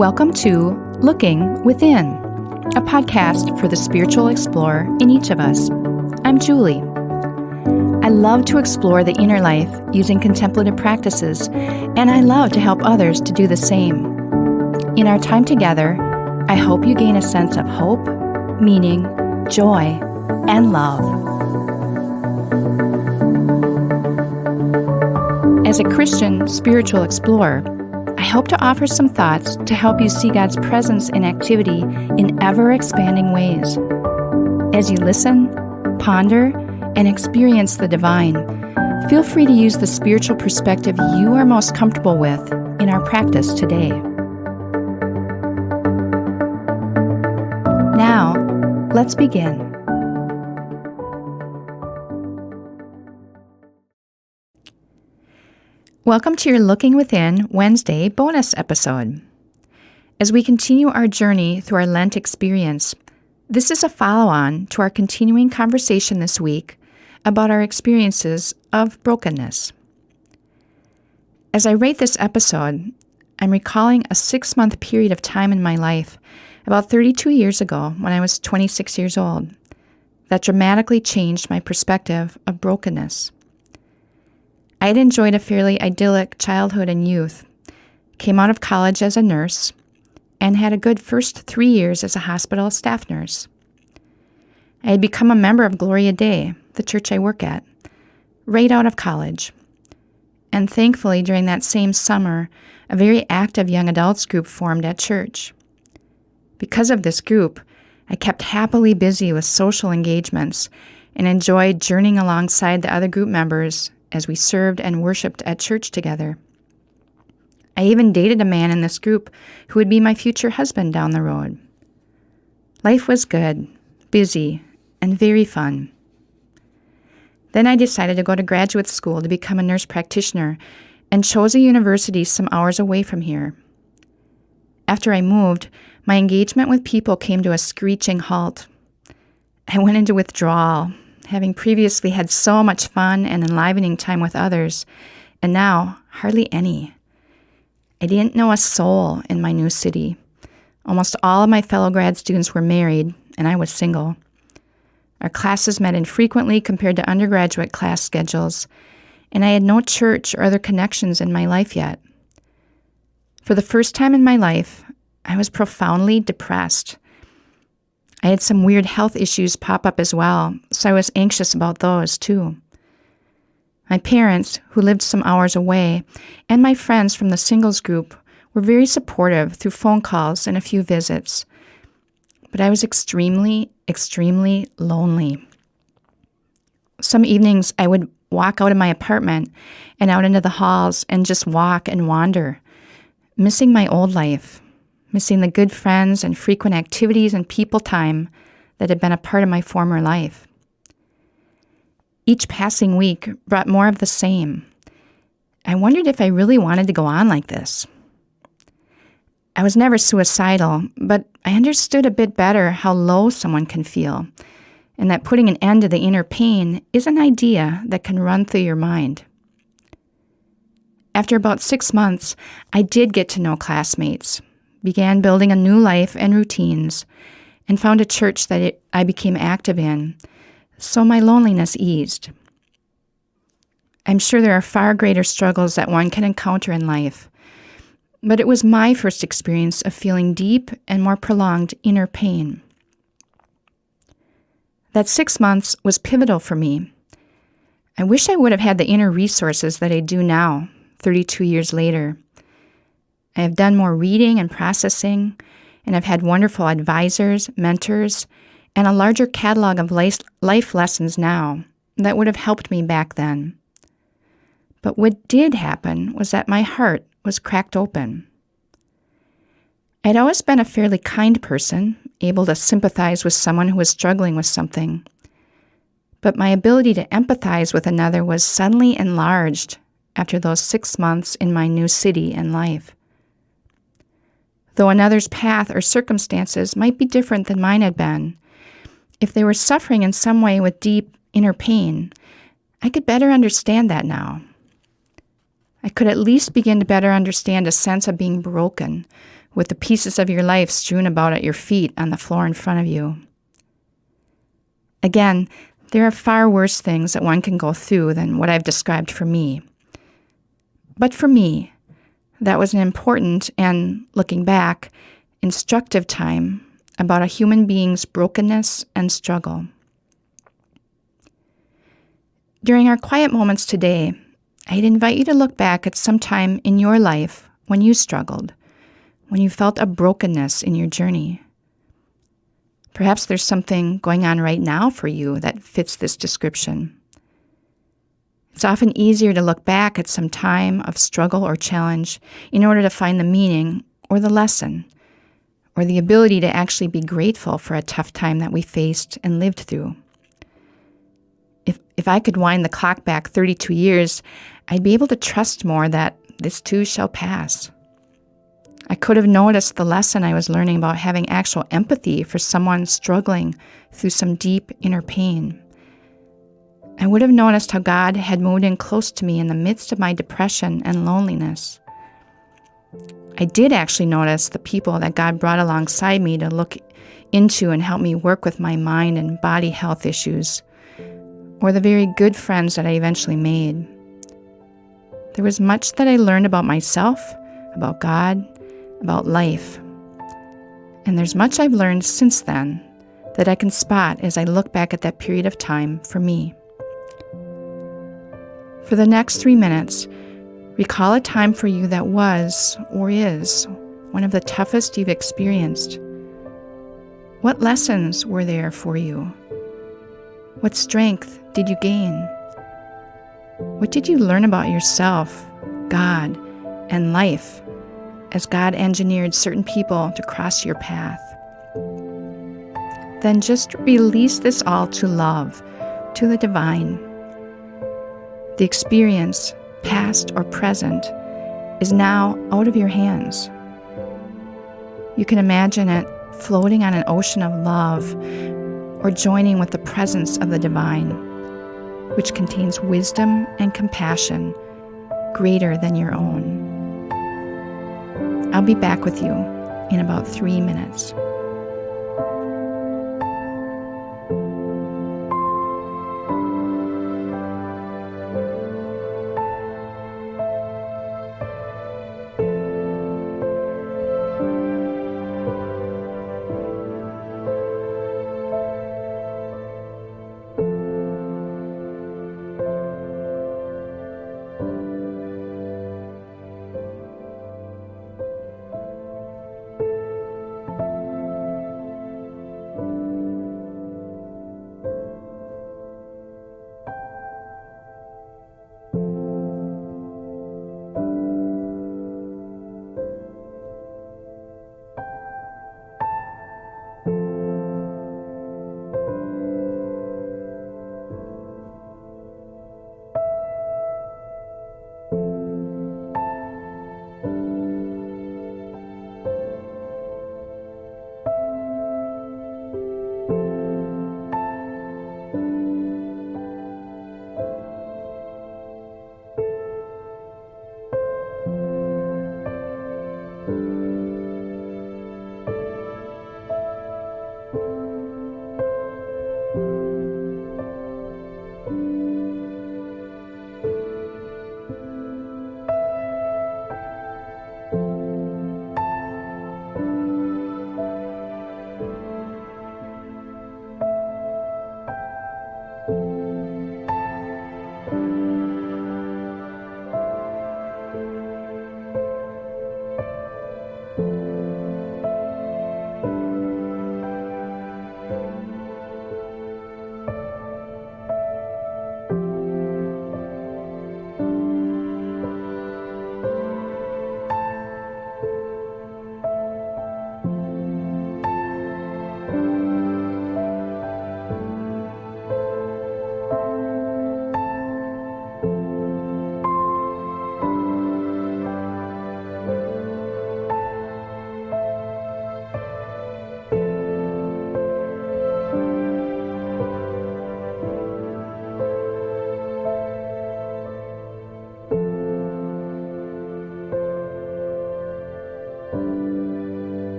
Welcome to Looking Within, a podcast for the spiritual explorer in each of us. I'm Julie. I love to explore the inner life using contemplative practices, and I love to help others to do the same. In our time together, I hope you gain a sense of hope, meaning, joy, and love. As a Christian spiritual explorer, I hope to offer some thoughts to help you see God's presence in activity in ever-expanding ways. As you listen, ponder, and experience the divine, feel free to use the spiritual perspective you are most comfortable with in our practice today. Now, let's begin. Welcome to your Looking Within Wednesday bonus episode. As we continue our journey through our Lent experience, this is a follow-on to our continuing conversation this week about our experiences of brokenness. As I write this episode, I'm recalling a 6-month period of time in my life about 32 years ago when I was 26 years old that dramatically changed my perspective of brokenness. I had enjoyed a fairly idyllic childhood and youth, came out of college as a nurse, and had a good first 3 years as a hospital staff nurse. I had become a member of Gloria Dei, the church I work at, right out of college. And thankfully, during that same summer, a very active young adults group formed at church. Because of this group, I kept happily busy with social engagements and enjoyed journeying alongside the other group members as we served and worshiped at church together. I even dated a man in this group who would be my future husband down the road. Life was good, busy, and very fun. Then I decided to go to graduate school to become a nurse practitioner and chose a university some hours away from here. After I moved, my engagement with people came to a screeching halt. I went into withdrawal, having previously had so much fun and enlivening time with others, and now hardly any. I didn't know a soul in my new city. Almost all of my fellow grad students were married, and I was single. Our classes met infrequently compared to undergraduate class schedules, and I had no church or other connections in my life yet. For the first time in my life, I was profoundly depressed. I had some weird health issues pop up as well, so I was anxious about those too. My parents, who lived some hours away, and my friends from the singles group were very supportive through phone calls and a few visits. But I was extremely, extremely lonely. Some evenings I would walk out of my apartment and out into the halls and just walk and wander, missing my old life, missing the good friends and frequent activities and people time that had been a part of my former life. Each passing week brought more of the same. I wondered if I really wanted to go on like this. I was never suicidal, but I understood a bit better how low someone can feel, and that putting an end to the inner pain is an idea that can run through your mind. After about 6 months, I did get to know classmates, began building a new life and routines, and found a church that I became active in, so my loneliness eased. I'm sure there are far greater struggles that one can encounter in life, but it was my first experience of feeling deep and more prolonged inner pain. That 6 months was pivotal for me. I wish I would have had the inner resources that I do now, 32 years later. I have done more reading and processing, and I've had wonderful advisors, mentors, and a larger catalog of life lessons now that would have helped me back then. But what did happen was that my heart was cracked open. I'd always been a fairly kind person, able to sympathize with someone who was struggling with something. But my ability to empathize with another was suddenly enlarged after those 6 months in my new city and life. Though another's path or circumstances might be different than mine had been, if they were suffering in some way with deep inner pain, I could better understand that now. I could at least begin to better understand a sense of being broken, with the pieces of your life strewn about at your feet on the floor in front of you. Again, there are far worse things that one can go through than what I've described for me. But for me, that was an important and, looking back, instructive time about a human being's brokenness and struggle. During our quiet moments today, I'd invite you to look back at some time in your life when you struggled, when you felt a brokenness in your journey. Perhaps there's something going on right now for you that fits this description. It's often easier to look back at some time of struggle or challenge in order to find the meaning or the lesson, or the ability to actually be grateful for a tough time that we faced and lived through. If I could wind the clock back 32 years, I'd be able to trust more that this too shall pass. I could have noticed the lesson I was learning about having actual empathy for someone struggling through some deep inner pain. I would have noticed how God had moved in close to me in the midst of my depression and loneliness. I did actually notice the people that God brought alongside me to look into and help me work with my mind and body health issues, or the very good friends that I eventually made. There was much that I learned about myself, about God, about life. And there's much I've learned since then that I can spot as I look back at that period of time for me. For the next 3 minutes, recall a time for you that was, or is, one of the toughest you've experienced. What lessons were there for you? What strength did you gain? What did you learn about yourself, God, and life as God engineered certain people to cross your path? Then just release this all to love, to the divine. The experience, past or present, is now out of your hands. You can imagine it floating on an ocean of love, or joining with the presence of the divine, which contains wisdom and compassion greater than your own. I'll be back with you in about 3 minutes.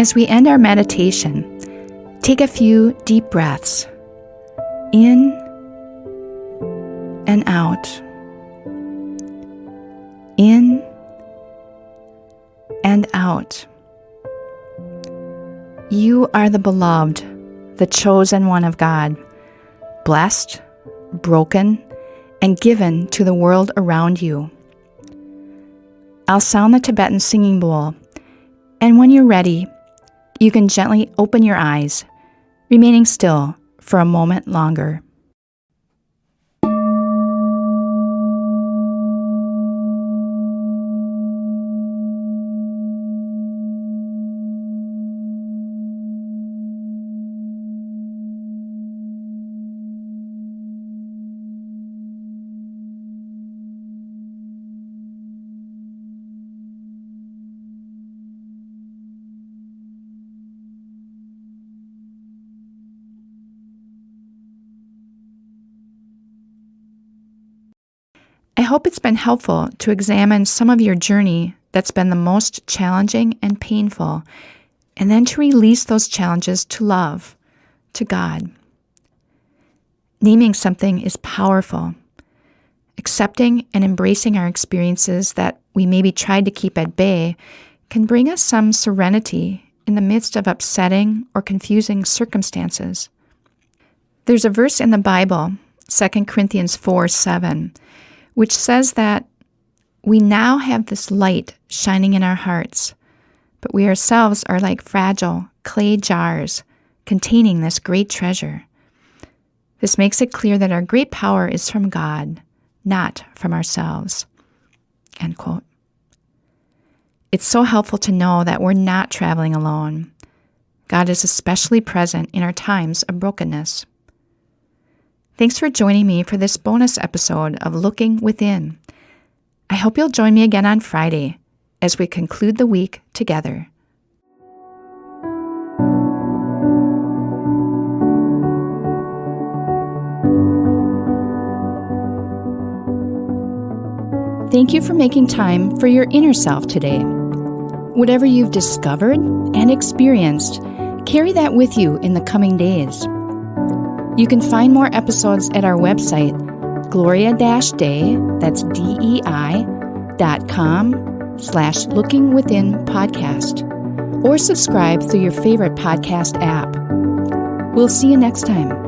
As we end our meditation, take a few deep breaths in and out. In and out. You are the beloved, the chosen one of God, blessed, broken, and given to the world around you. I'll sound the Tibetan singing bowl, and when you're ready, you can gently open your eyes, remaining still for a moment longer. I hope it's been helpful to examine some of your journey that's been the most challenging and painful, and then to release those challenges to love, to God. Naming something is powerful. Accepting and embracing our experiences that we maybe tried to keep at bay can bring us some serenity in the midst of upsetting or confusing circumstances. There's a verse in the Bible, 2 Corinthians 4:7, which says that we now have this light shining in our hearts, but we ourselves are like fragile clay jars containing this great treasure. This makes it clear that our great power is from God, not from ourselves. End quote. It's so helpful to know that we're not traveling alone. God is especially present in our times of brokenness. Thanks for joining me for this bonus episode of Looking Within. I hope you'll join me again on Friday as we conclude the week together. Thank you for making time for your inner self today. Whatever you've discovered and experienced, carry that with you in the coming days. You can find more episodes at our website, Gloria-Day, that's DEI.com/lookingwithinpodcast, or subscribe through your favorite podcast app. We'll see you next time.